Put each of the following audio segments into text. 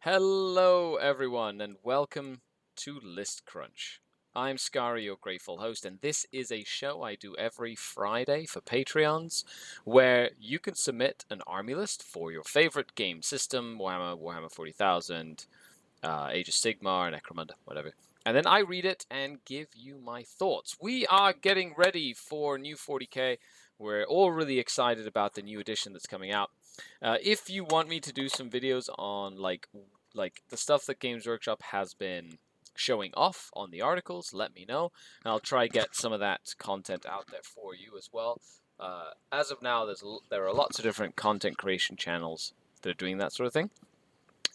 Hello, everyone, and welcome to List Crunch. I'm Scary, your grateful host, and this is a show I do every Friday for Patreons, where you can submit an army list for your favorite game system, Warhammer 40,000, Age of Sigmar, Necromunda, whatever. And then I read it and give you my thoughts. We are getting ready for new 40k. We're all really excited about the new edition that's coming out. If you want me to do some videos on like the stuff that Games Workshop has been showing off on the articles, let me know, and I'll try get some of that content out there for you as well. As of now, there are lots of different content creation channels that are doing that sort of thing,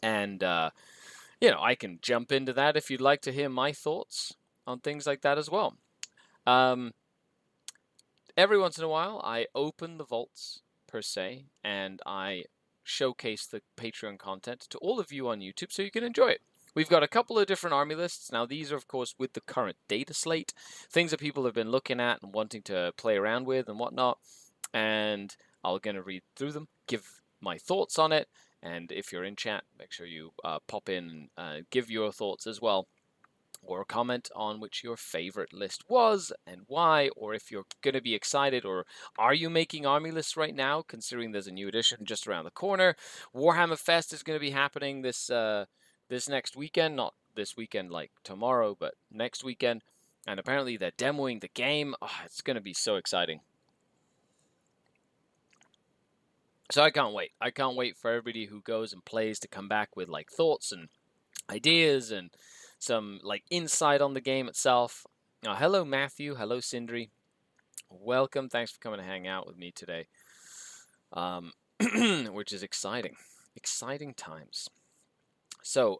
and I can jump into that if you'd like to hear my thoughts on things like that as well. Every once in a while, I open the vaults, per se, and I showcase the Patreon content to all of you on YouTube so you can enjoy it. We've got a couple of different army lists. Now, these are, of course, with the current data slate, things that people have been looking at and wanting to play around with and whatnot. And I'm going to read through them, give my thoughts on it, and if you're in chat, make sure you pop in and give your thoughts as well, or comment on which your favorite list was and why, or if you're going to be excited, or are you making army lists right now, considering there's a new edition just around the corner. Warhammer Fest is going to be happening this next weekend, not this weekend like tomorrow, but next weekend, and apparently they're demoing the game. Oh, it's going to be so exciting. So I can't wait. I can't wait for everybody who goes and plays to come back with like thoughts and ideas and some like insight on the game itself. Hello Matthew, hello Sindri. Welcome. Thanks for coming to hang out with me today. Which is exciting. Exciting times. So,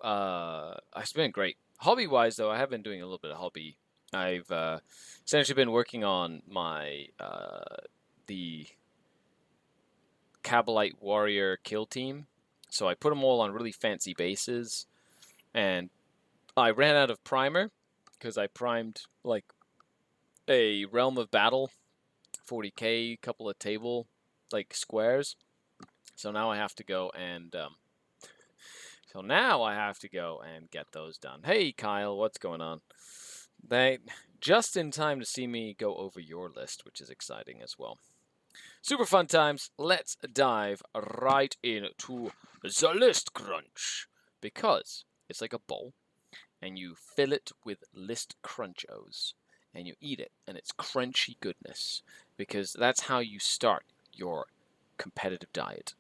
it's been great. Hobby-wise, though, I have been doing a little bit of hobby. I've essentially been working on my the Cabalite Warrior kill team. So I put them all on really fancy bases, and I ran out of primer because I primed like a Realm of Battle 40k, couple of table like squares. So now I have to go and get those done. Hey Kyle, what's going on? They just in time to see me go over your list, which is exciting as well. Super fun times. Let's dive right into the list crunch, because it's like a bowl and you fill it with list crunchos and you eat it, and it's crunchy goodness, because that's how you start your competitive diet.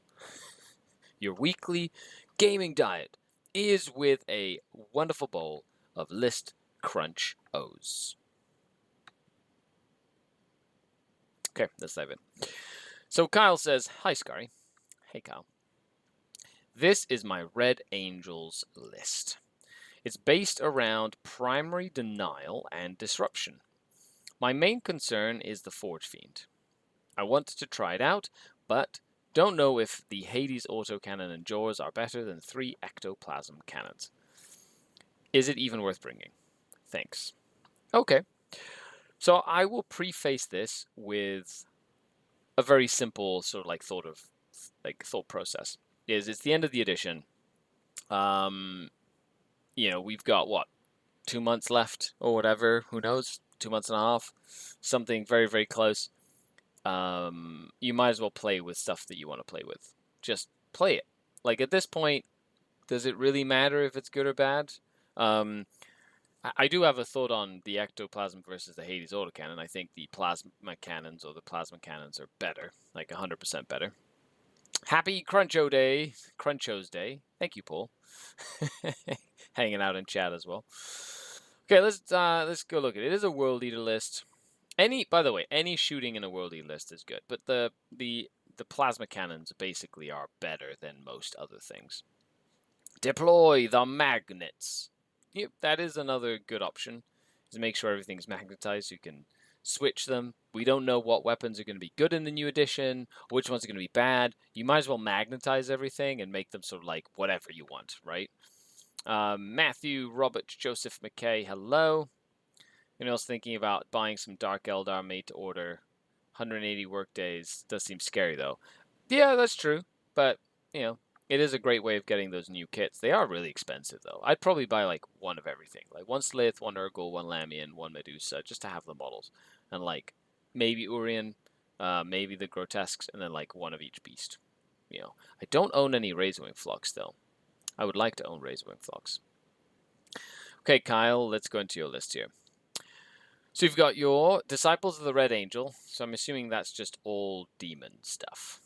Your weekly gaming diet is with a wonderful bowl of list crunch O's. Okay, let's dive in. So Kyle says, hi Scary. Hey Kyle. This is my Red Angels list. It's based around primary denial and disruption. My main concern is the Forge Fiend. I want to try it out, but don't know if the Hades autocannon and Jaws are better than 3 ectoplasm cannons. Is it even worth bringing? Thanks. Okay. So I will preface this with a very simple sort of like thought process. It's the end of the edition. We've got what, 2 months left or whatever. Who knows? 2 months and a half. Something very, very close. You might as well play with stuff that you want to play with. Just play it. Like at this point, does it really matter if it's good or bad? I do have a thought on the ectoplasm versus the Hades autocannon. I think the plasma cannons or the plasma cannons are better, like 100% better. Happy Crunchos Day. Thank you, Paul. Hanging out in chat as well. Okay, let's go look at it. It is a World Eater list. By the way, any shooting in a World Eater list is good, but the plasma cannons basically are better than most other things. Deploy the magnets. Yep, that is another good option, is to make sure everything's magnetized so you can switch them. We don't know what weapons are going to be good in the new edition, which ones are going to be bad. You might as well magnetize everything and make them sort of like whatever you want, right? Matthew, Robert, Joseph McKay, hello. Anyone else thinking about buying some Dark Eldar made to order? 180 work days. Does seem scary, though. Yeah, that's true. But, it is a great way of getting those new kits. They are really expensive, though. I'd probably buy, like, one of everything. Like, one Slith, one Urgle, one Lamian, one Medusa, just to have the models. And, like, maybe Urian, maybe the Grotesques, and then, like, one of each beast. You know, I don't own any Razorwing Flocks, though. I would like to own Razorwing Flocks. Okay, Kyle, let's go into your list here. So you've got your Disciples of the Red Angel. So I'm assuming that's just all demon stuff.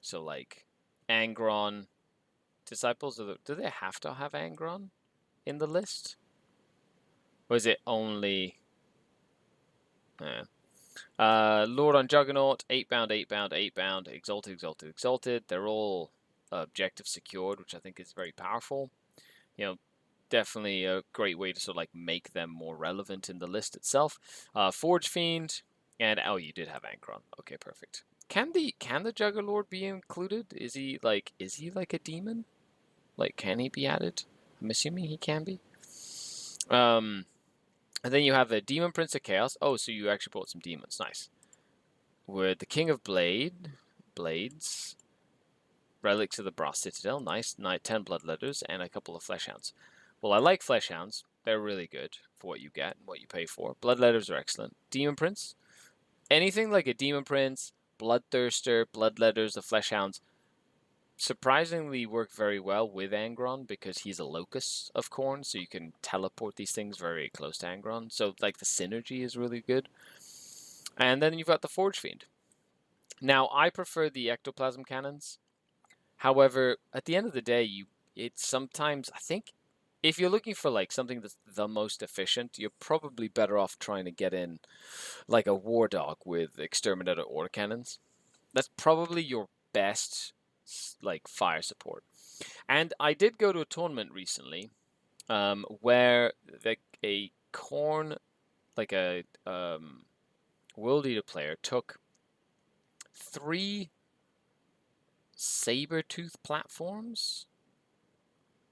So, like, Angron. Disciples of the... Do they have to have Angron in the list? Or is it only... Lord on Juggernaut, 8-bound, 8-bound, 8-bound, Exalted, Exalted, Exalted. They're all objective secured, which I think is very powerful. You know, definitely a great way to sort of like make them more relevant in the list itself. Forge Fiend, and oh, you did have Angron. Okay, perfect. Can the Juggerlord be included? Is he like a demon? Like, can he be added? I'm assuming he can be. And then you have the Demon Prince of Chaos. Oh, so you actually brought some demons. Nice. With the King of Blades, Relics of the Brass Citadel. Nice. 10 Bloodletters and a couple of Fleshhounds. Well, I like Fleshhounds. They're really good for what you get and what you pay for. Bloodletters are excellent. Demon Prince. Anything like a Demon Prince, Bloodthirster, Bloodletters, the Fleshhounds, surprisingly work very well with Angron because he's a locus of Khorne, so you can teleport these things very close to Angron. So, like, the synergy is really good. And then you've got the Forge Fiend. Now, I prefer the ectoplasm cannons. However, at the end of the day, it's sometimes, I think, if you're looking for, like, something that's the most efficient, you're probably better off trying to get in, like, a War Dog with Exterminator autocannons. That's probably your best, like, fire support. And I did go to a tournament recently where a Khorne, like a World Eater player, took 3 saber-tooth platforms.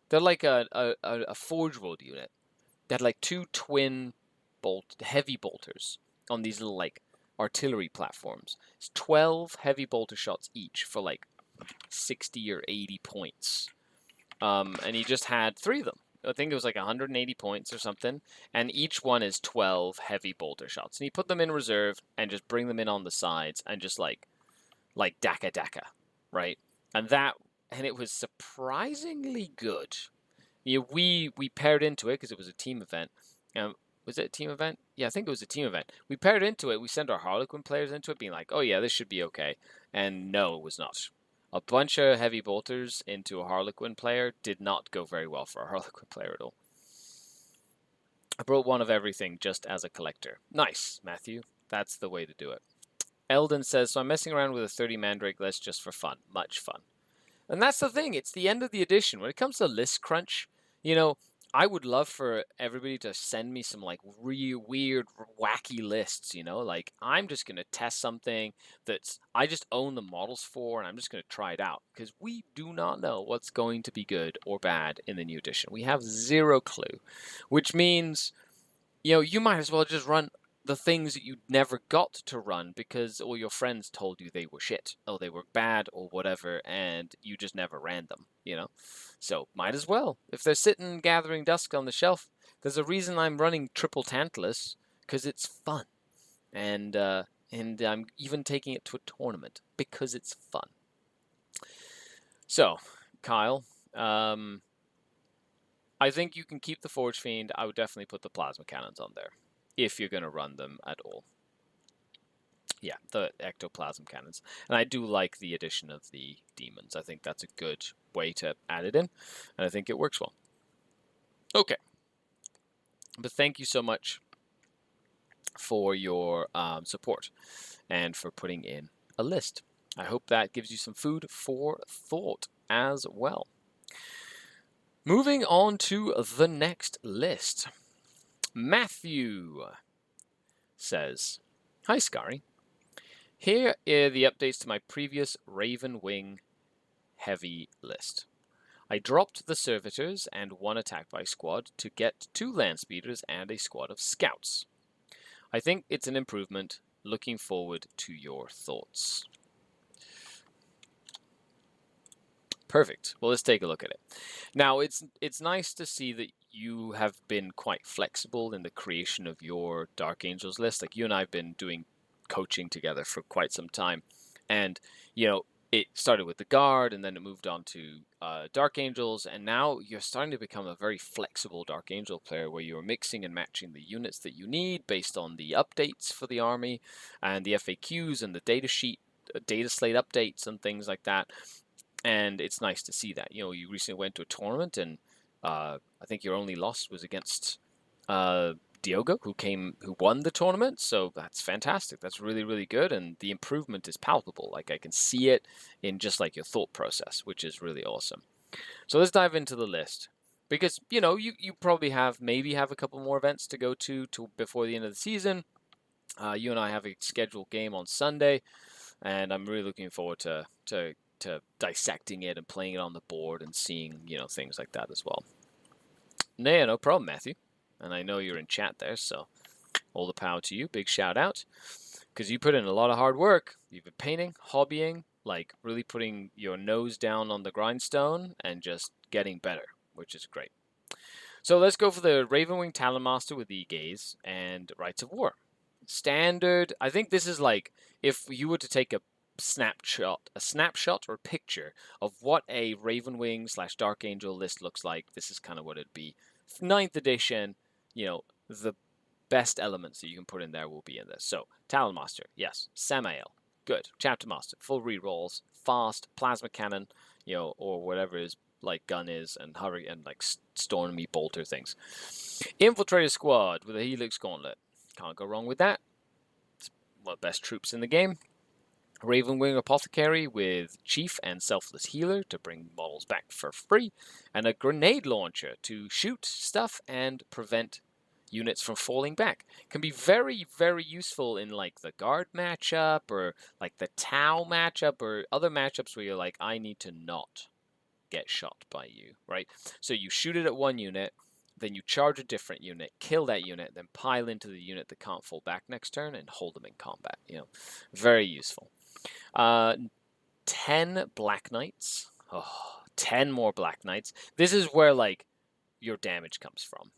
They're like a Forge World unit. They had like 2 twin heavy bolters on these little like artillery platforms. It's 12 heavy bolter shots each for like 60 or 80 points. And he just had 3 of them. I think it was like 180 points or something. And each one is 12 heavy bolter shots. And he put them in reserve and just bring them in on the sides and just like Daka, right? And it was surprisingly good. You know, we paired into it because it was a team event. Was it a team event? Yeah, I think it was a team event. We paired into it. We sent our Harlequin players into it being like, oh yeah, this should be okay. And no, it was not. A bunch of heavy bolters into a Harlequin player did not go very well for a Harlequin player at all. I brought one of everything just as a collector. Nice, Matthew. That's the way to do it. Eldon says, so I'm messing around with a 30 Mandrake list just for fun. Much fun. And that's the thing. It's the end of the edition. When it comes to list crunch, you know, I would love for everybody to send me some like really weird, wacky lists, you know, like I'm just going to test something that's I just own the models for and I'm just going to try it out because we do not know what's going to be good or bad in the new edition. We have zero clue, which means, you know, you might as well just run the things that you never got to run because all your friends told you they were shit or they were bad or whatever and you just never ran them, you know? So might as well. If they're sitting gathering dust on the shelf, there's a reason I'm running triple Tantalus because it's fun. And I'm even taking it to a tournament because it's fun. So, Kyle, I think you can keep the Forge Fiend. I would definitely put the Plasma Cannons on there if you're going to run them at all. Yeah, the ectoplasm cannons. And I do like the addition of the demons. I think that's a good way to add it in, and I think it works well. Okay. But thank you so much for your support and for putting in a list. I hope that gives you some food for thought as well. Moving on to the next list. Matthew says, hi, Scary. Here are the updates to my previous Raven Wing heavy list. I dropped the Servitors and 1 attack by squad to get 2 land speeders and a squad of scouts. I think it's an improvement. Looking forward to your thoughts. Perfect. Well, let's take a look at it. Now, it's nice to see that you have been quite flexible in the creation of your Dark Angels list. Like you and I have been doing coaching together for quite some time, and it started with the guard, and then it moved on to Dark Angels, and now you're starting to become a very flexible Dark Angel player, where you're mixing and matching the units that you need based on the updates for the army, and the FAQs and the data sheet, data slate updates, and things like that. And it's nice to see that. You recently went to a tournament, and I think your only loss was against Diogo, who won the tournament. So that's fantastic. That's really, really good, and the improvement is palpable. Like I can see it in just like your thought process, which is really awesome. So let's dive into the list, because you probably maybe have a couple more events to go to before the end of the season. You and I have a scheduled game on Sunday, and I'm really looking forward to dissecting it and playing it on the board and seeing things like that as well. No problem, Matthew. And I know you're in chat there, so all the power to you. Big shout out, because you put in a lot of hard work. You've been painting, hobbying, like really putting your nose down on the grindstone and just getting better, which is great. So let's go for the Ravenwing Talonmaster with the Gaze and Rites of War. Standard. I think this is like if you were to take a snapshot or picture of what a Ravenwing / Dark Angel list looks like, this is kind of what it'd be. 9th edition, the best elements that you can put in there will be in this. So, Talonmaster, yes. Samael, good. Chapter Master, full rerolls, fast, plasma cannon, or whatever his like gun is, and hurry and like stormy bolter things. Infiltrator Squad with a Helix Gauntlet, can't go wrong with that. It's one of the best troops in the game. Ravenwing Apothecary with Chief and Selfless Healer to bring models back for free, and a Grenade Launcher to shoot stuff and prevent units from falling back. Can be very, very useful in like the guard matchup, or like the Tau matchup, or other matchups where you're like, I need to not get shot by you, right? So you shoot it at one unit, then you charge a different unit, kill that unit, then pile into the unit that can't fall back next turn and hold them in combat. Very useful. 10 Black Knights. 10 more Black Knights. This is where like your damage comes from.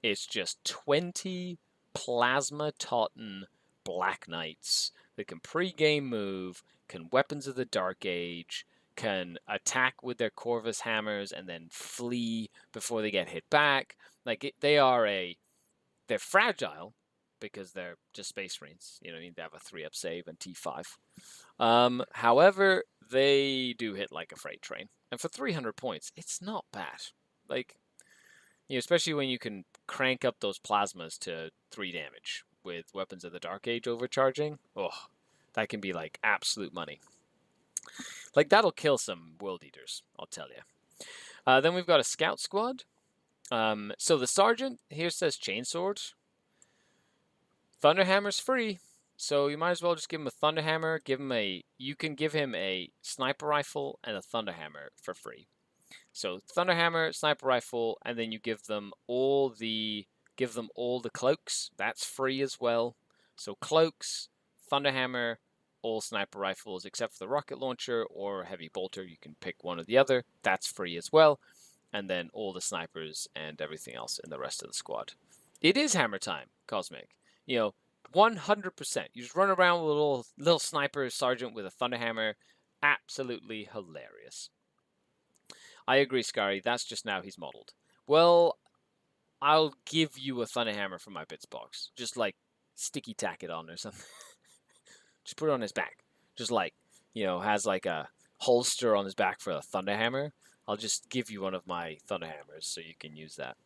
It's just 20 Plasma Totten Black Knights that can pre-game move, can Weapons of the Dark Age, can attack with their Corvus hammers and then flee before they get hit back. Like they're fragile because they're just Space Marines. They have a 3-up save and T5. However, they do hit like a freight train, and for 300 points, it's not bad. Like, especially when you can crank up those plasmas to 3 damage with Weapons of the Dark Age overcharging. Oh, that can be like absolute money. Like that'll kill some World Eaters, I'll tell you. Then we've got a Scout Squad. So the Sergeant here says Chainsword. Thunderhammer's free, so you might as well just give him a Thunderhammer. You can give him a Sniper Rifle and a Thunderhammer for free. So Thunderhammer, Sniper Rifle, and then you give them all the cloaks. That's free as well. So cloaks, Thunderhammer, all Sniper Rifles except for the Rocket Launcher or Heavy Bolter. You can pick one or the other. That's free as well. And then all the snipers and everything else in the rest of the squad. It is hammer time, Cosmic. 100%. You just run around with a little sniper sergeant with a Thunderhammer. Absolutely hilarious. I agree, Scary. That's just now he's modeled. Well, I'll give you a Thunderhammer from my bits box. Just like sticky tack it on or something. Just put it on his back. Just like, has like a holster on his back for a Thunderhammer. I'll just give you one of my Thunderhammers so you can use that.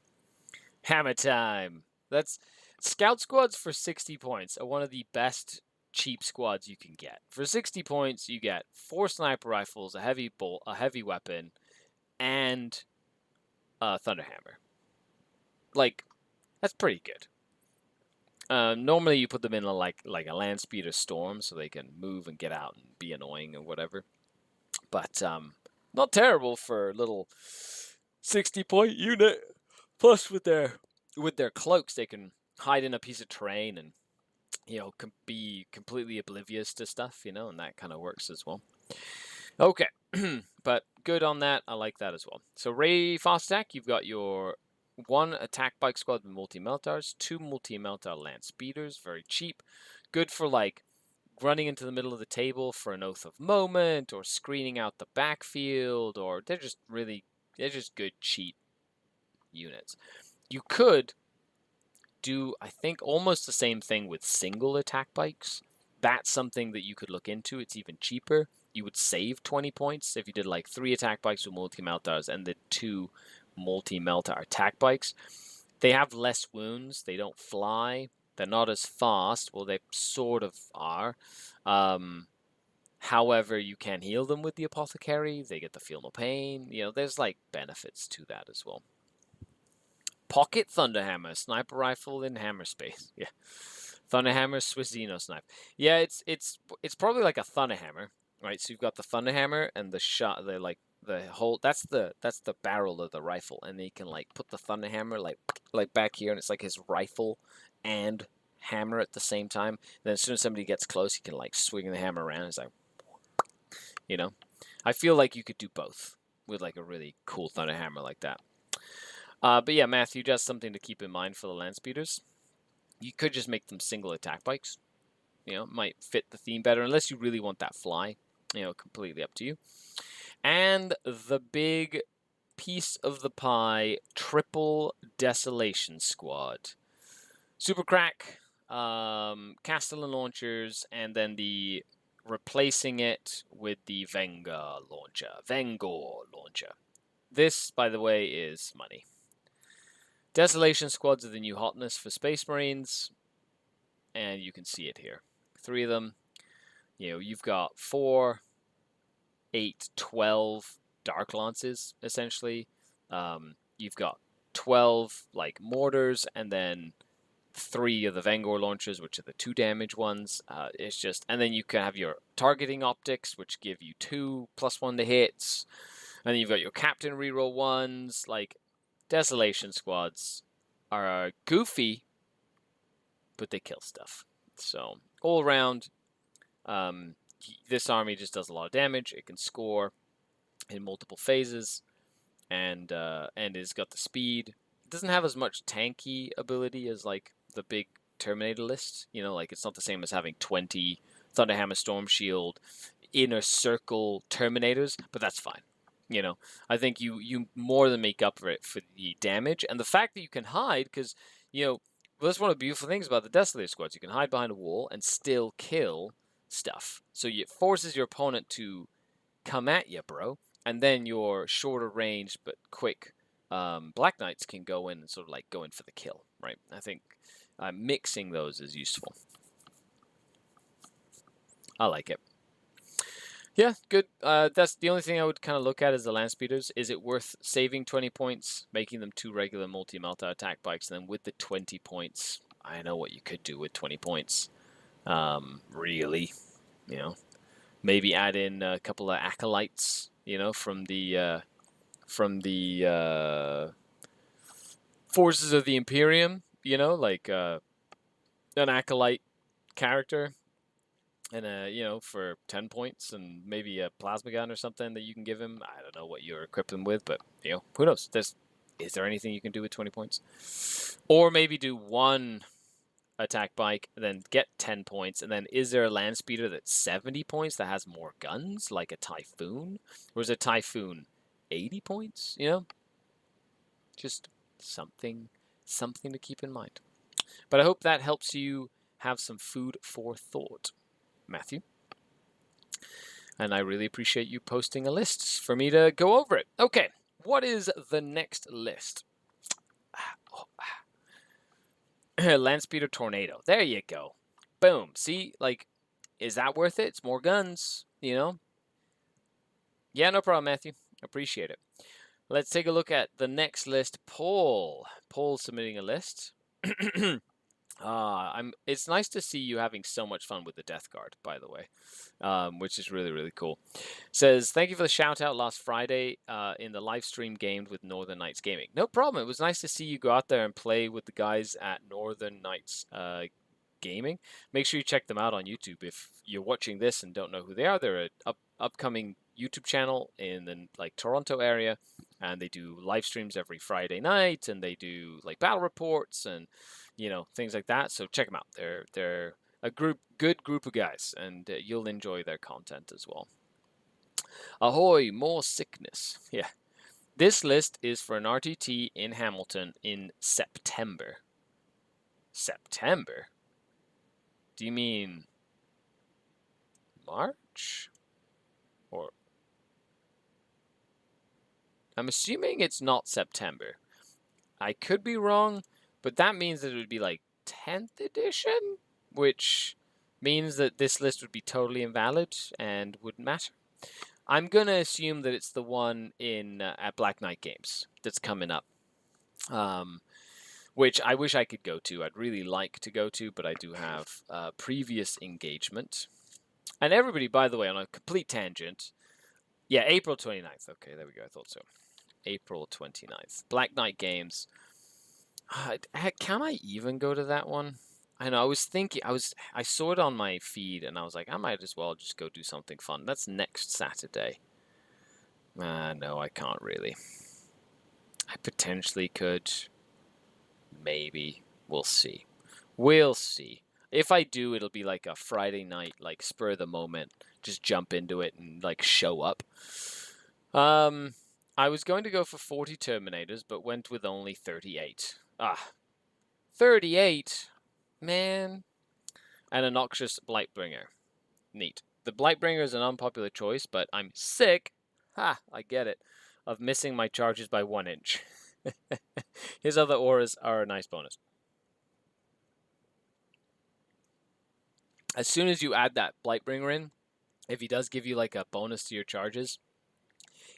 Hammer time. That's Scout Squads for 60 points are one of the best cheap squads you can get. For 60 points, you get 4 Sniper Rifles, a heavy weapon, and a Thunderhammer. Like, that's pretty good. Normally, you put them in like a land speed or storm, so they can move and get out and be annoying or whatever. But not terrible for a little 60-point unit. Plus, with their cloaks, they can hide in a piece of terrain and can be completely oblivious to stuff, and that kind of works as well. Okay, But good on that. I like that as well. So Ray fast attack, you've got your 1 attack bike squad with multi-meltars, 2 multi-meltar land speeders, very cheap. Good for like running into the middle of the table for an Oath of Moment or screening out the backfield, or they're just good cheap units. You could do, I think, almost the same thing with single attack bikes. That's something that you could look into. It's even cheaper. You would save 20 points if you did like 3 attack bikes with multi-meltars and the 2 multi-meltar attack bikes. They have less wounds. They don't fly. They're not as fast. Well, they sort of are. However, you can heal them with the apothecary. They get the feel no pain. You know, there's like benefits to that as well. Pocket Thunderhammer, sniper rifle in hammer space. Yeah, Thunderhammer, Swiss Xeno snipe. Yeah, it's probably like a Thunderhammer, right? So you've got the Thunderhammer and the shot. The like the whole. That's the barrel of the rifle, and then you can like put the Thunderhammer like back here, and it's like his rifle and hammer at the same time. Then as soon as somebody gets close, he can like swing the hammer around. It's like, you know, I feel like you could do both with like a really cool Thunderhammer like that. But yeah, Matthew, just something to keep in mind for the land speeders. You could just make them single attack bikes. You know, might fit the theme better, unless you really want that fly. You know, completely up to you. And the big piece of the pie, triple Desolation Squad. Super Crack, Castellan launchers, and then the replacing it with the Vengor launcher. This, by the way, is money. Desolation Squads are the new hotness for Space Marines, and you can see it here. 3 of them. You know, you've got 4, 8, 12 Dark Lances, essentially. You've got 12, like, mortars, and then 3 of the Vengor launchers, which are the 2 damage ones. It's just, and then you can have your targeting optics, which give you 2 +1 to hits. And then you've got your captain reroll ones, like, Desolation Squads are goofy, but they kill stuff. So, all around, this army just does a lot of damage. It can score in multiple phases, and it's got the speed. It doesn't have as much tanky ability as, like, the big Terminator list. You know, like, it's not the same as having 20 Thunderhammer Storm Shield inner circle Terminators, but that's fine. You know, I think you more than make up for it for the damage and the fact that you can hide, because, you know, well, that's one of the beautiful things about the Desolator squads. You can hide behind a wall and still kill stuff. So it forces your opponent to come at you, bro. And then your shorter range but quick Black Knights can go in and sort of like go in for the kill, right? I think mixing those is useful. I like it. Yeah, good. That's the only thing I would kind of look at is the land speeders. Is it worth saving 20 points, making them 2 regular multi-melta attack bikes, and then with the 20 points, I know what you could do with 20 points. Really, you know, maybe add in a couple of acolytes, you know, from the forces of the Imperium, you know, like an acolyte character. And you know, for 10 points and maybe a plasma gun or something that you can give him. I don't know what you're equipping him with, but, you know, who knows? Is there anything you can do with 20 points? Or maybe do 1 attack bike, and then get 10 points, and then is there a land speeder that's 70 points that has more guns, like a Typhoon? Or is a Typhoon 80 points, you know? Just something to keep in mind. But I hope that helps you have some food for thought, Matthew. And I really appreciate you posting a list for me to go over it. Okay, what is the next list? Landspeeder Tornado. There you go. Boom. See, like, is that worth it? It's more guns, you know? Yeah, no problem, Matthew. Appreciate it. Let's take a look at the next list. Paul submitting a list. It's nice to see you having so much fun with the Death Guard, by the way, which is really, really cool. Says, thank you for the shout out last Friday in the live stream gamed with Northern Knights Gaming. No problem. It was nice to see you go out there and play with the guys at Northern Knights Gaming. Make sure you check them out on YouTube. If you're watching this and don't know who they are, they're an upcoming YouTube channel in the like Toronto area, and they do live streams every Friday night, and they do like battle reports and things like that. So check them out. They're a good group of guys, and you'll enjoy their content as well. Ahoy, more sickness. Yeah. This list is for an RTT in Hamilton in September. September? Do you mean March? Or I'm assuming it's not September. I could be wrong, but that means that it would be like 10th edition, which means that this list would be totally invalid and wouldn't matter. I'm going to assume that it's the one in at Black Knight Games that's coming up, which I wish I could go to. I'd really like to go to, but I do have previous engagement. And everybody, by the way, on a complete tangent, yeah, April 29th. Okay, there we go. I thought so. April 29th. Black Knight Games. Can I even go to that one? I know, I was thinking, I saw it on my feed, and I was like, I might as well just go do something fun. That's next Saturday. No, I can't really. I potentially could. Maybe. We'll see. We'll see. If I do, it'll be like a Friday night, like spur of the moment. Just jump into it and like show up. I was going to go for 40 Terminators, but went with only 38. 38? Man. And a Noxious Blightbringer. Neat. The Blightbringer is an unpopular choice, but I'm sick, I get it, of missing my charges by 1 inch. His other auras are a nice bonus. As soon as you add that Blightbringer in, if he does give you like a bonus to your charges,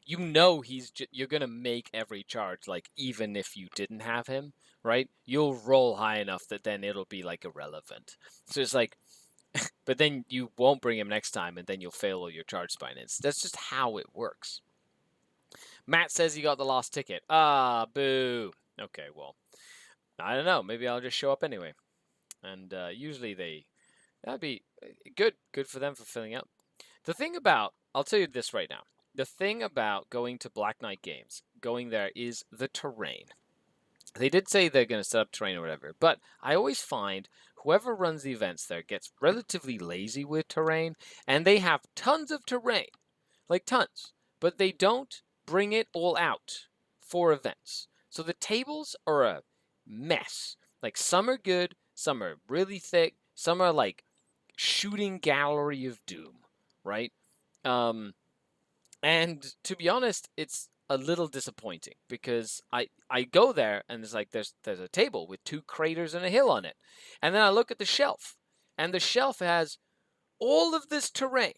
you know you're going to make every charge, like, even if you didn't have him, right? You'll roll high enough that then it'll be, like, irrelevant. So it's like, but then you won't bring him next time, and then you'll fail all your charge spinets. That's just how it works. Matt says he got the last ticket. Boo. Okay, well, I don't know. Maybe I'll just show up anyway. And usually that'd be good for them for filling out. The thing about, I'll tell you this right now. The thing about going to Black Knight Games, going there, is the terrain. They did say they're going to set up terrain or whatever, but I always find whoever runs the events there gets relatively lazy with terrain, and they have tons of terrain, like tons, but they don't bring it all out for events. So the tables are a mess. Like, some are good, some are really thick, some are like shooting gallery of doom, right? And to be honest, it's a little disappointing because I go there and it's like there's a table with 2 craters and a hill on it. And then I look at the shelf, and the shelf has all of this terrain.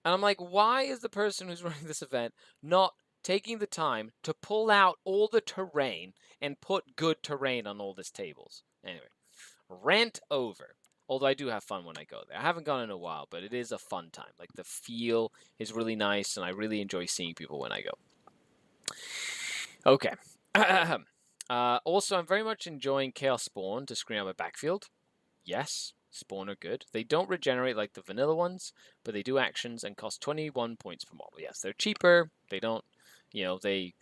And I'm like, why is the person who's running this event not taking the time to pull out all the terrain and put good terrain on all these tables? Anyway, rant over. Although I do have fun when I go there. I haven't gone in a while, but it is a fun time. Like, the feel is really nice, and I really enjoy seeing people when I go. Okay. Also, I'm very much enjoying Chaos Spawn to screen out my backfield. Yes, Spawn are good. They don't regenerate like the vanilla ones, but they do actions and cost 21 points per model. Yes, they're cheaper. They don't, they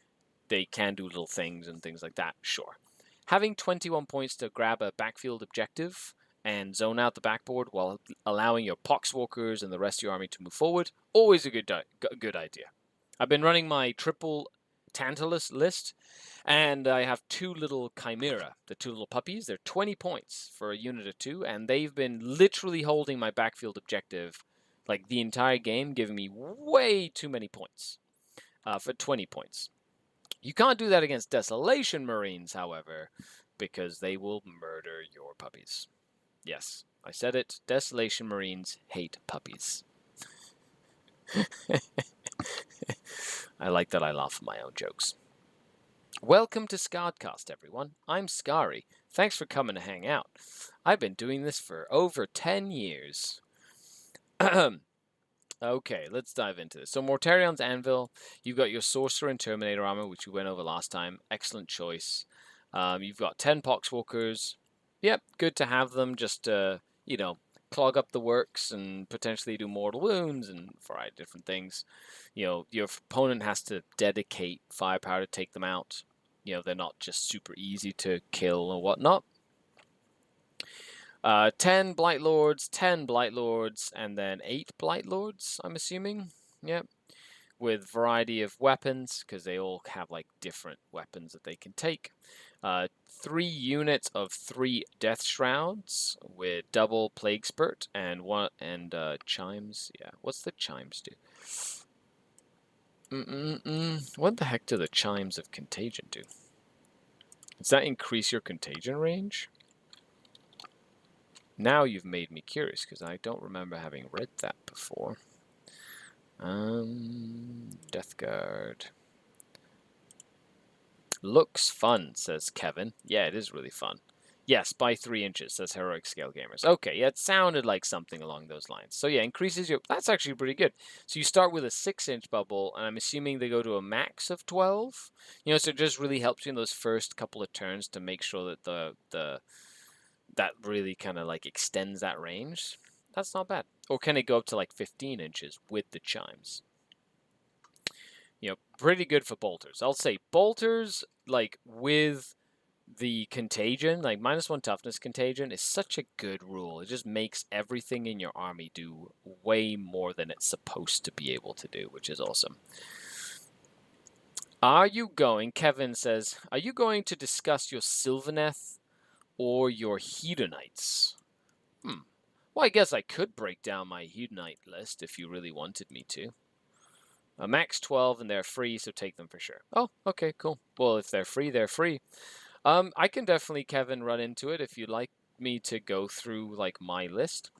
can do little things and things like that. Sure. Having 21 points to grab a backfield objective and zone out the backboard while allowing your Poxwalkers and the rest of your army to move forward, always a good idea. I've been running my triple Tantalus list, and I have 2 little Chimera, the 2 little puppies. They're 20 points for a unit of 2, and they've been literally holding my backfield objective like the entire game, giving me way too many points for 20 points. You can't do that against Desolation Marines, however, because they will murder your puppies. Yes, I said it. Desolation Marines hate puppies. I like that I laugh at my own jokes. Welcome to SkaredCast, everyone. I'm Skari. Thanks for coming to hang out. I've been doing this for over 10 years. Okay, let's dive into this. So, Mortarion's Anvil, you've got your Sorcerer and Terminator armor, which we went over last time. Excellent choice. You've got 10 Poxwalkers. Yep, good to have them. Just, clog up the works and potentially do mortal wounds and a variety of different things. Your opponent has to dedicate firepower to take them out. They're not just super easy to kill or whatnot. 10 Blight Lords, 10 Blight Lords, and then 8 Blight Lords, I'm assuming. Yep. With variety of weapons, because they all have like different weapons that they can take. 3 units of 3 Death Shrouds with double Plague Spurt and Chimes. Yeah, what's the Chimes do? What the heck do the Chimes of Contagion do? Does that increase your contagion range? Now you've made me curious, because I don't remember having read that before. Death Guard. Looks fun, says Kevin. Yeah, it is really fun. Yes, by 3 inches, says Heroic Scale Gamers. Okay, yeah, it sounded like something along those lines. So yeah, increases your... That's actually pretty good. So you start with a 6-inch bubble, and I'm assuming they go to a max of 12? So it just really helps you in those first couple of turns to make sure that that really kind of like extends that range. That's not bad. Or can it go up to like 15 inches with the chimes? Pretty good for bolters. I'll say bolters, like with the contagion, like -1 toughness contagion, is such a good rule. It just makes everything in your army do way more than it's supposed to be able to do, which is awesome. Kevin says, are you going to discuss your Sylvaneth or your Hedonites? Well, I guess I could break down my Hedonite list if you really wanted me to. Max 12 and they're free, so take them for sure. Oh, okay, cool. Well, if they're free, they're free. I can definitely, Kevin, run into it if you'd like me to go through like my list.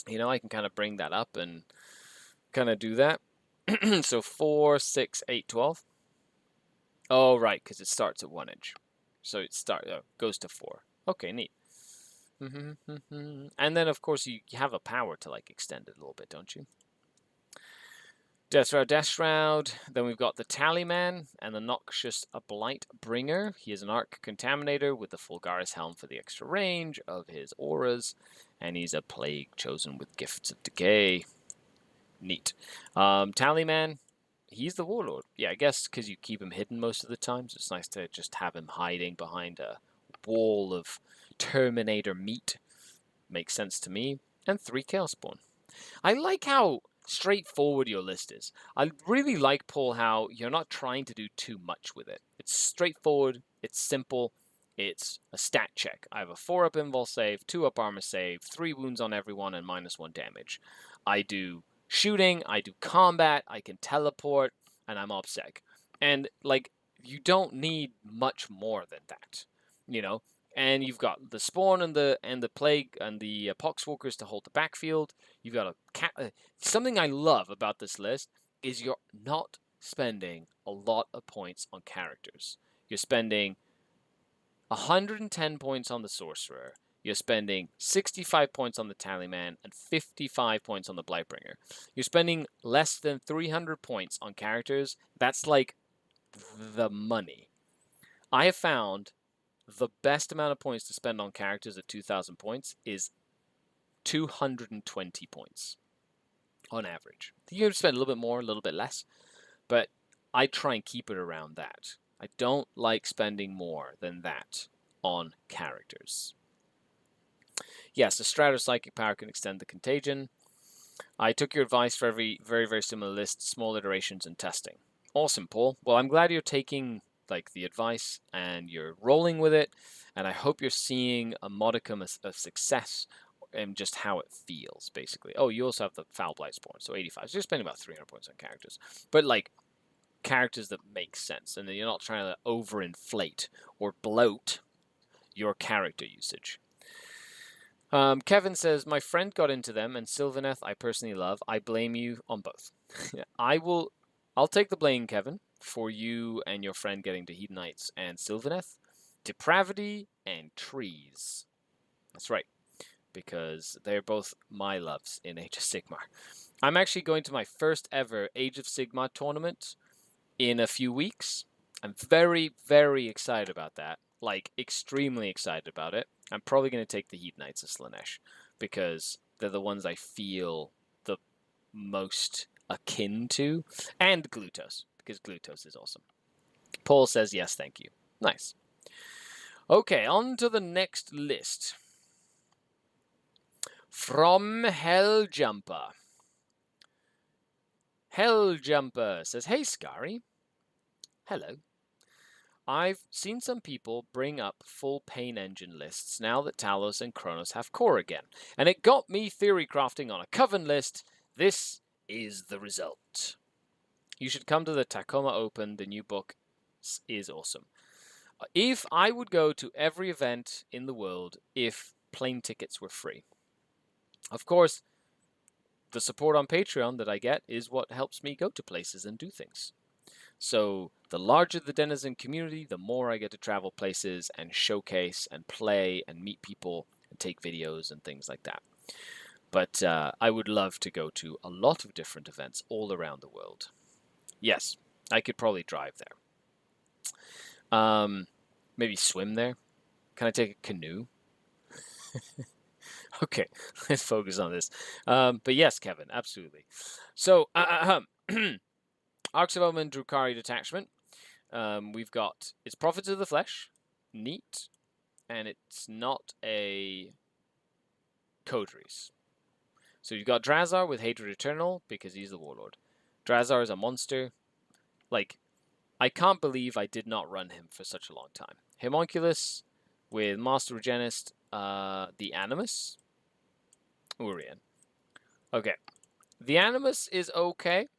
I can kind of bring that up and kind of do that. So 4, 6, 8, 12. Oh, right, because it starts at 1 inch. So it goes to 4. Okay, neat. And then, of course, you have a power to like extend it a little bit, don't you? Death Shroud. Then we've got the Tallyman and the Noxious Blight Bringer. He is an Arc Contaminator with the Fulgaris Helm for the extra range of his auras. And he's a Plague chosen with Gifts of Decay. Neat. Tallyman, he's the Warlord. Yeah, I guess because you keep him hidden most of the time, so it's nice to just have him hiding behind a wall of Terminator meat. Makes sense to me. And 3 Chaos Spawn. I like how straightforward your list is. I really like, Paul, how you're not trying to do too much with it. It's straightforward, it's simple, it's a stat check. I have a 4-up invul save, 2-up armor save, 3 wounds on everyone, and -1 damage. I do shooting, I do combat, I can teleport, and I'm OBSEC. And, like, you don't need much more than that, And you've got the spawn and the plague and the poxwalkers to hold the backfield. You've got something I love about this list is you're not spending a lot of points on characters. You're spending 110 points on the sorcerer. You're spending 65 points on the Tallyman and 55 points on the Blightbringer. You're spending less than 300 points on characters. That's like the money. I have found the best amount of points to spend on characters at 2,000 points is 220 points on average. You can spend a little bit more, a little bit less, but I try and keep it around that. I don't like spending more than that on characters. Yes, the Stratus Psychic Power can extend the contagion. I took your advice for every very, very similar list, small iterations and testing. Awesome, Paul. Well, I'm glad you're taking like the advice and you're rolling with it, and I hope you're seeing a modicum of success and just how it feels, basically. Oh, you also have the Foul Blight Spawn, so 85. So you're spending about 300 points on characters, but like characters that make sense, and then you're not trying to overinflate or bloat your character usage. Kevin says, my friend got into them, and Sylvaneth I personally love. I blame you on both. I'll take the blame, Kevin, for you and your friend getting to Hedonites and Sylvaneth. Depravity and Trees. That's right, because they're both my loves in Age of Sigmar. I'm actually going to my first ever Age of Sigmar tournament in a few weeks. I'm very, very excited about that. Like, extremely excited about it. I'm probably going to take the Hedonites of Slaanesh because they're the ones I feel the most akin to, and Glutos, because Glutos is awesome. Paul says yes, thank you. Nice. Okay, on to the next list. From Helljumper. Helljumper says, hey, Scary. Hello. I've seen some people bring up full pain engine lists now that Talos and Kronos have core again, and it got me theorycrafting on a Coven list. This is the result. You should come to the Tacoma Open. The new book is awesome. If I would go to every event in the world if plane tickets were free. Of course, the support on Patreon that I get is what helps me go to places and do things. So the larger the denizen community, the more I get to travel places and showcase and play and meet people and take videos and things like that. But I would love to go to a lot of different events all around the world. Yes, I could probably drive there. Maybe swim there. Can I take a canoe? Okay, let's focus on this. But yes, Kevin, absolutely. So, Arcs of Omen Drukhari detachment. We've got it's Prophets of the Flesh, neat, and it's not a Coteries. So you've got Drazar with Hatred Eternal because he's the Warlord. Drazar is a monster. Like, I can't believe I did not run him for such a long time. Homunculus with Master Regenist, the Animus, Urian. Okay, the Animus is okay.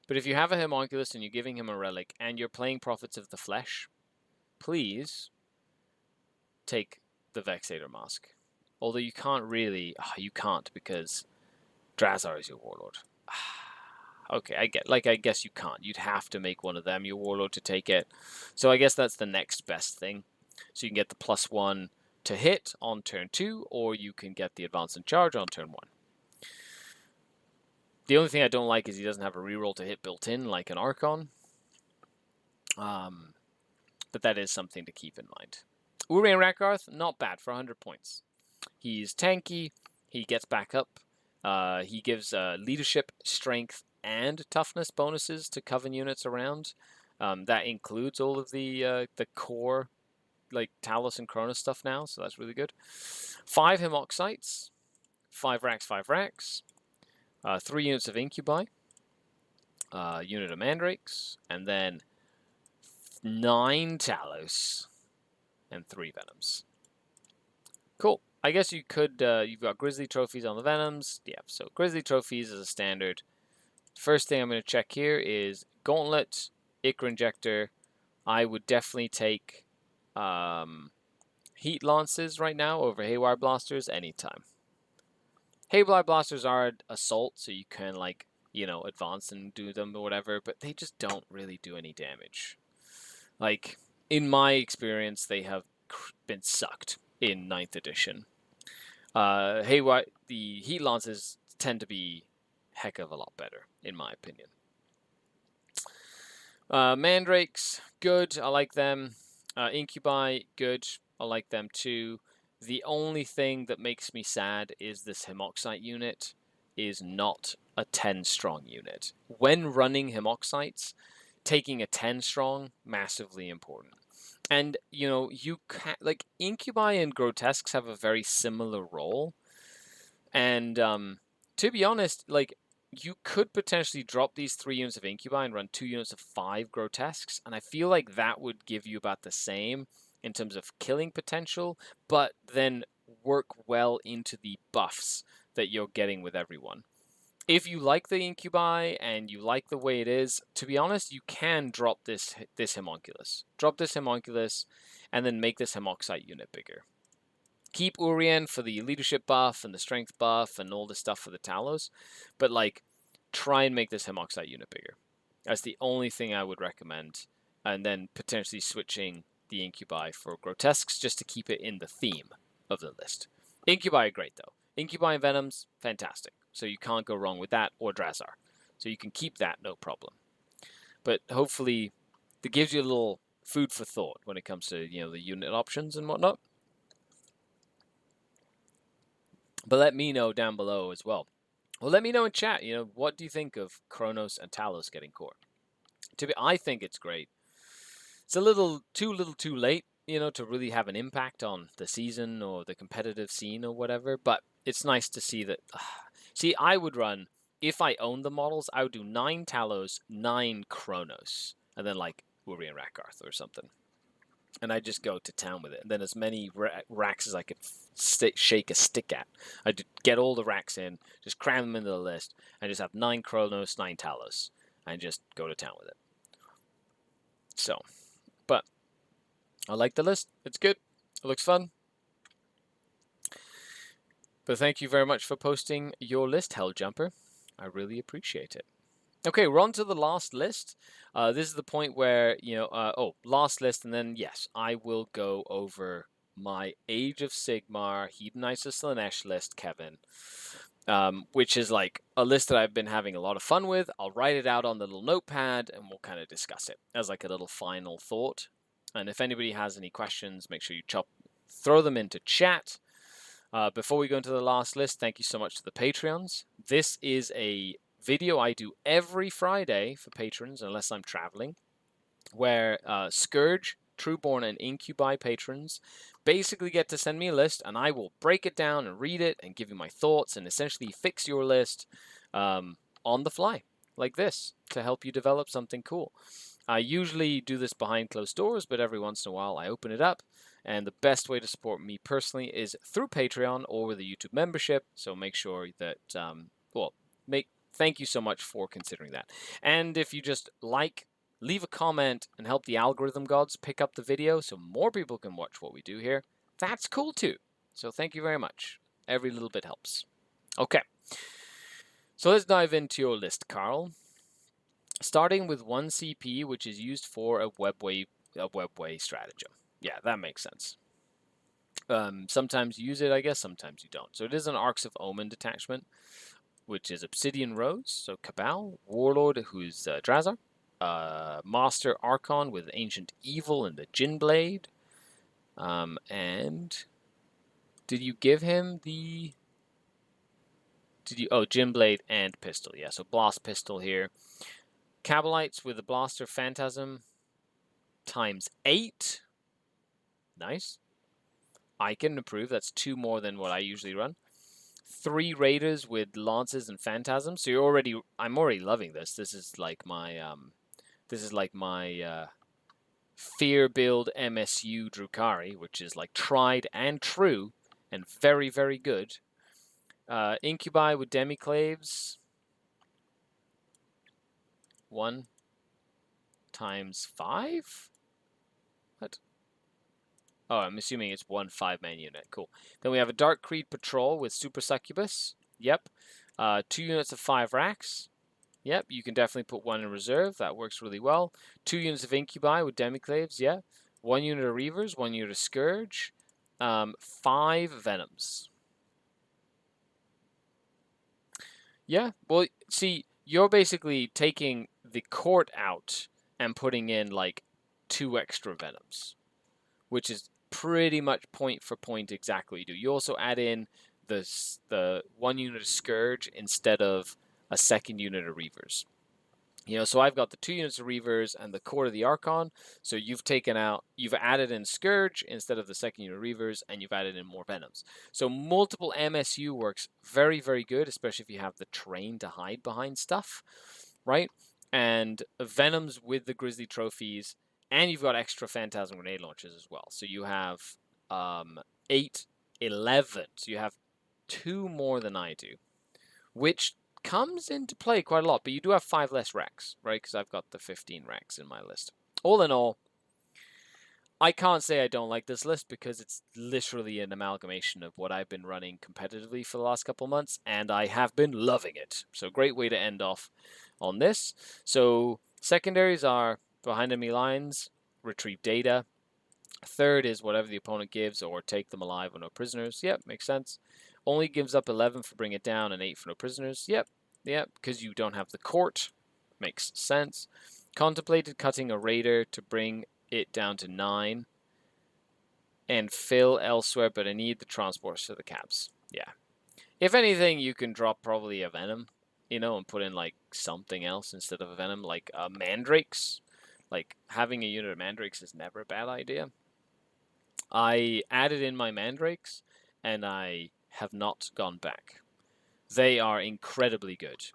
But if you have a Homunculus and you're giving him a relic and you're playing Prophets of the Flesh, please take the Vexator Mask. Although you can't really... you can't because Drazar is your Warlord. Okay, I guess you can't. You'd have to make one of them your Warlord to take it. So I guess that's the next best thing. So you can get the +1 to hit on turn 2, or you can get the advance and charge on turn 1. The only thing I don't like is he doesn't have a reroll to hit built in, like an Archon. But that is something to keep in mind. Urian Rakarth, not bad for 100 points. He's tanky, he gets back up, he gives leadership, strength, and toughness bonuses to Coven units around. That includes all of the core, like Talos and Kronos stuff now, so that's really good. 5 Hemoxites, 5 racks, 5 racks. 3 units of Incubi, unit of Mandrakes, and then 9 Talos, and 3 Venoms. Cool. I guess you could, you've got Grizzly Trophies on the Venoms. Yeah, so Grizzly Trophies is a standard. First thing I'm going to check here is Gauntlet, Ichor Injector. I would definitely take Heat Lances right now over Haywire Blasters anytime. Haywire Blasters are assault, so you can, like, you know, advance and do them or whatever, but they just don't really do any damage. Like, in my experience, they have been sucked in 9th edition. The Heat Lances tend to be heck of a lot better, in my opinion. Mandrakes, good, I like them. Incubi, good, I like them too. The only thing that makes me sad is this Hemoxite unit is not a 10 strong unit. When running Hemoxites, taking a 10 strong, massively important. And, you know, you can, like, Incubi and Grotesques have a very similar role. And, to be honest, like, you could potentially drop these 3 units of Incubi and run 2 units of 5 Grotesques, and I feel like that would give you about the same in terms of killing potential, but then work well into the buffs that you're getting with everyone. If you like the Incubi and you like the way it is, to be honest, you can drop this Homunculus. Drop this Homunculus and then make this Hemoxite unit bigger. Keep Urian for the leadership buff and the strength buff and all this stuff for the Talos, but, like, try and make this Hemoxite unit bigger. That's the only thing I would recommend, and then potentially switching the Incubi for Grotesques just to keep it in the theme of the list. Incubi are great, though. Incubi and Venoms, fantastic. So you can't go wrong with that, or Drazar. So you can keep that, no problem. But hopefully, that gives you a little food for thought when it comes to, you know, the unit options and whatnot. But let me know down below as well. Well, let me know in chat, what do you think of Kronos and Talos getting core? I think it's great. It's a little too late, to really have an impact on the season or the competitive scene or whatever, but it's nice to see that. See, I would run, if I owned the models, I would do 9 Talos, 9 Kronos, and then like Uri and Rakarth or something. And I just go to town with it. And then as many racks as I could shake a stick at. I'd get all the racks in, just cram them into the list, and just have 9 Kronos, 9 Talos, and just go to town with it. So, but I like the list. It's good. It looks fun. But thank you very much for posting your list, Helljumper. I really appreciate it. Okay, we're on to the last list. This is the point where, last list, and then, yes, I will go over my Age of Sigmar Hedonite Slaanesh list, Kevin, which is like a list that I've been having a lot of fun with. I'll write it out on the little notepad, and we'll kind of discuss it as like a little final thought. And if anybody has any questions, make sure you throw them into chat. Before we go into the last list, thank you so much to the Patreons. This is a video I do every Friday for patrons, unless I'm traveling, where Scourge, Trueborn, and Incubi patrons basically get to send me a list, and I will break it down and read it and give you my thoughts and essentially fix your list on the fly, like this, to help you develop something cool. I usually do this behind closed doors, but every once in a while I open it up. And the best way to support me personally is through Patreon or with a YouTube membership. So make sure that, thank you so much for considering that. And if you just leave a comment and help the algorithm gods pick up the video so more people can watch what we do here, that's cool too. So thank you very much. Every little bit helps. Okay. So let's dive into your list, Carl. Starting with 1 CP, which is used for a webway stratagem. Yeah, that makes sense. Sometimes you use it, I guess, sometimes you don't. So it is an Arcs of Omen detachment, which is Obsidian Rose, so Cabal, Warlord, who's Drazar, Master Archon with Ancient Evil and the Jin Blade, and did you give him the... Jin Blade and Pistol, yeah, so Blast Pistol here. Cabalites with the Blaster Phantasm times 8. Nice. I can approve. That's 2 more than what I usually run. 3 Raiders with Lances and Phantasms. So I'm already loving this. This is like my Fear build MSU Drukhari, which is like tried and true and very, very good. Incubi with Demiclaves. 1 times 5? What? Oh, I'm assuming it's 1 5-man unit. Cool. Then we have a Dark Creed Patrol with Super Succubus. Yep. 2 units of 5 racks. Yep, you can definitely put 1 in reserve. That works really well. 2 units of Incubi with Demiclaves. Yeah. 1 unit of Reavers. 1 unit of Scourge. 5 Venoms. Yeah. Well, see, you're basically taking the court out and putting in like 2 extra Venoms, which is pretty much point for point exactly what you do. You also add in the 1 unit of Scourge instead of a 2nd unit of Reavers. So I've got the 2 units of Reavers and the Court of the Archon. So you've added in Scourge instead of the 2nd unit of Reavers, and you've added in more Venoms. So multiple MSU works very, very good, especially if you have the terrain to hide behind stuff, right? And Venoms with the Grizzly trophies, and you've got extra Phantasm grenade launchers as well. So you have 8, 11. So you have 2 more than I do, which comes into play quite a lot, but you do have 5 less racks, right? Because I've got the 15 racks in my list. All in all, I can't say I don't like this list because it's literally an amalgamation of what I've been running competitively for the last couple months, and I have been loving it. So great way to end off on this. So secondaries are behind enemy lines, retrieve data. 3rd is whatever the opponent gives, or take them alive with no prisoners. Yep, makes sense. Only gives up 11 for bring it down and 8 for no prisoners. Yep, because you don't have the court. Makes sense. Contemplated cutting a raider to bring it down to 9 and fill elsewhere, but I need the transports to the cabs. Yeah. If anything, you can drop probably a Venom, you know, and put in like something else instead of a Venom, like Mandrakes. Like having a unit of Mandrakes is never a bad idea. I added in my Mandrakes, and I have not gone back. They are incredibly good.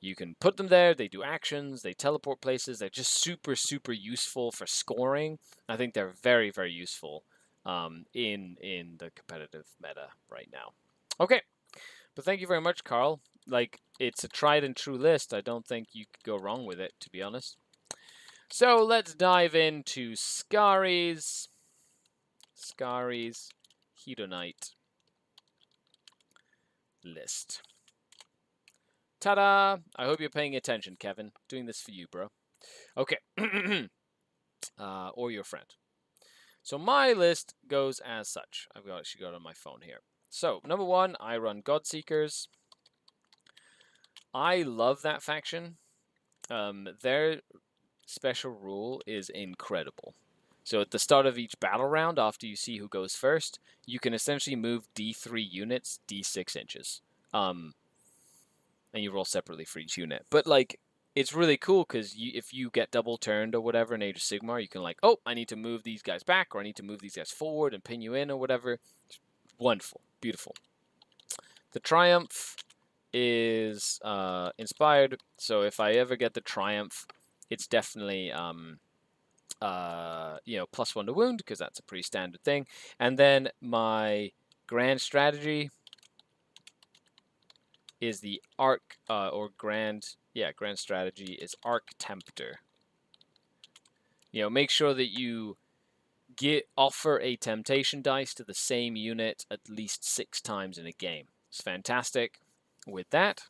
You can put them there, they do actions, they teleport places, they're just super, super useful for scoring. I think they're very, very useful in the competitive meta right now. Okay, but thank you very much, Carl. Like, it's a tried and true list. I don't think you could go wrong with it, to be honest. So let's dive into Skari's Hedonite list. Ta-da! I hope you're paying attention, Kevin. Doing this for you, bro. Okay. Or your friend. So my list goes as such. I've actually got it on my phone here. So, number 1, I run Godseekers. I love that faction. Their special rule is incredible. So at the start of each battle round, after you see who goes first, you can essentially move D3 units D6 inches. And you roll separately for each unit. But like, it's really cool because if you get double turned or whatever in Age of Sigmar, you can like, oh, I need to move these guys back, or I need to move these guys forward and pin you in or whatever. It's wonderful, beautiful. The Triumph is inspired, so if I ever get the Triumph, it's definitely +1 to wound, because that's a pretty standard thing. And then my grand strategy is the grand strategy is Arc Tempter. Make sure that you offer a temptation dice to the same unit at least 6 times in a game. It's fantastic with that.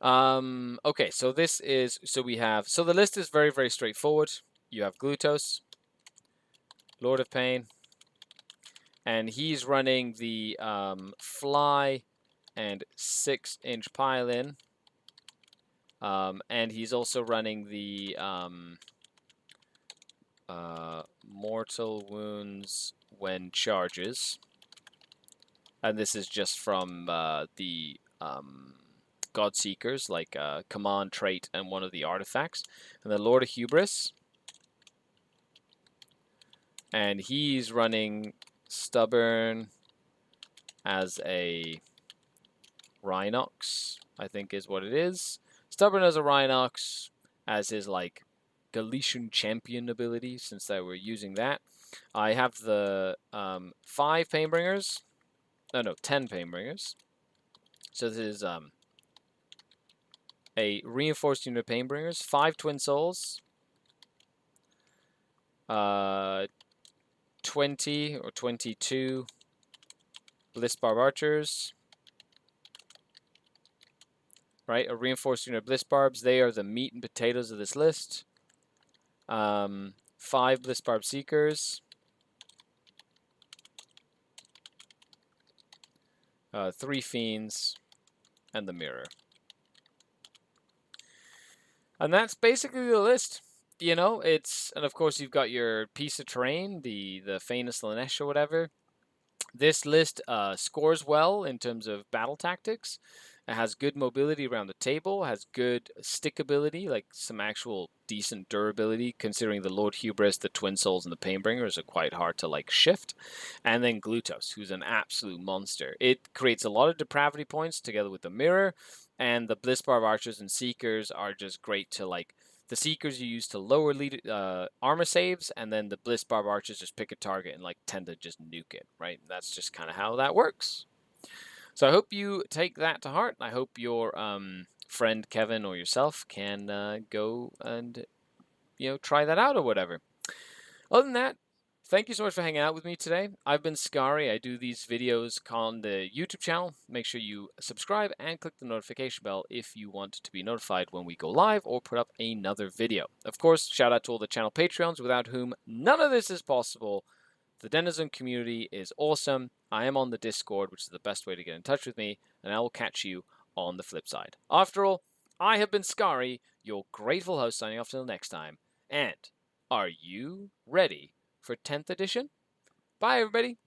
Okay, so the list is very, very straightforward. You have Glutos, Lord of Pain, and he's running the Fly and 6-inch pile-in, and he's also running the Mortal Wounds when charges, and this is just from the Godseekers, like command trait and one of the artifacts. And the Lord of Hubris, and he's running Stubborn as a Rhinox, I think is what it is. Stubborn as a Rhinox as his like Galician champion ability, since they were using that. I have the 5 Painbringers. No, 10 Painbringers. So this is a reinforced unit of Painbringers, 5 Twin Souls, 20 or 22 Blissbarb Archers, right? A reinforced unit of Blissbarbs. They are the meat and potatoes of this list. 5 Blissbarb Seekers, 3 Fiends, and the Mirror. And that's basically the list. And of course you've got your piece of terrain, the Famous Lanesh or whatever. This list scores well in terms of battle tactics. It has good mobility around the table, has good stickability, like some actual decent durability, considering the Lord Hubris, the Twin Souls, and the Painbringers are quite hard to like shift. And then Glutos, who's an absolute monster. It creates a lot of depravity points together with the Mirror, and the Blissbarb Archers and Seekers are just great to like. The Seekers you use to lower armor saves, and then the Blissbarb Archers just pick a target and like tend to just nuke it, right? That's just kind of how that works. So I hope you take that to heart. I hope your friend Kevin or yourself can go and try that out or whatever. Other than that, thank you so much for hanging out with me today. I've been Skari. I do these videos on the YouTube channel. Make sure you subscribe and click the notification bell if you want to be notified when we go live or put up another video. Of course, shout out to all the channel Patreons, without whom none of this is possible. The Denizen community is awesome. I am on the Discord, which is the best way to get in touch with me, and I will catch you on the flip side. After all, I have been Skari, your grateful host, signing off until next time. And are you ready for 10th edition? Bye, everybody.